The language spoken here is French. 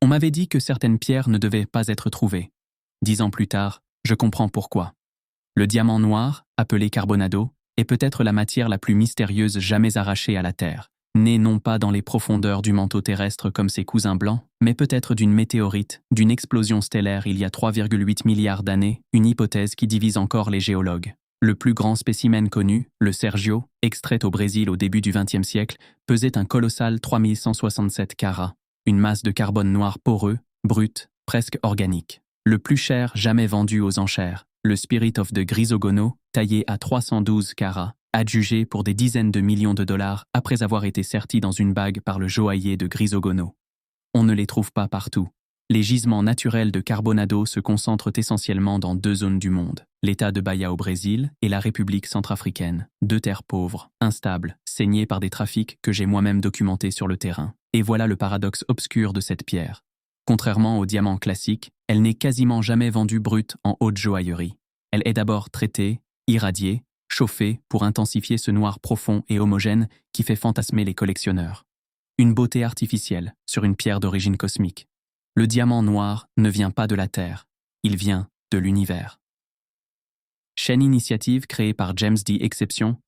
On m'avait dit que certaines pierres ne devaient pas être trouvées. 10 ans plus tard, je comprends pourquoi. Le diamant noir, appelé carbonado, est peut-être la matière la plus mystérieuse jamais arrachée à la Terre. Né non pas dans les profondeurs du manteau terrestre comme ses cousins blancs, mais peut-être d'une météorite, d'une explosion stellaire il y a 3,8 milliards d'années, une hypothèse qui divise encore les géologues. Le plus grand spécimen connu, le Sergio, extrait au Brésil au début du XXe siècle, pesait un colossal 3167 carats, une masse de carbone noir poreux, brut, presque organique. Le plus cher jamais vendu aux enchères, le Spirit of the Grisogono, taillé à 312 carats, adjugé pour des dizaines de millions de dollars après avoir été serti dans une bague par le joaillier de Grisogono. On ne les trouve pas partout. Les gisements naturels de carbonado se concentrent essentiellement dans 2 zones du monde, l'État de Bahia au Brésil et la République centrafricaine, 2 terres pauvres, instables, saignées par des trafics que j'ai moi-même documentés sur le terrain. Et voilà le paradoxe obscur de cette pierre. Contrairement au diamant classique, elle n'est quasiment jamais vendue brute en haute joaillerie. Elle est d'abord traitée, irradiée, chauffée pour intensifier ce noir profond et homogène qui fait fantasmer les collectionneurs. Une beauté artificielle sur une pierre d'origine cosmique. Le diamant noir ne vient pas de la Terre, il vient de l'univers. Chaîne initiative créée par James D. Exception,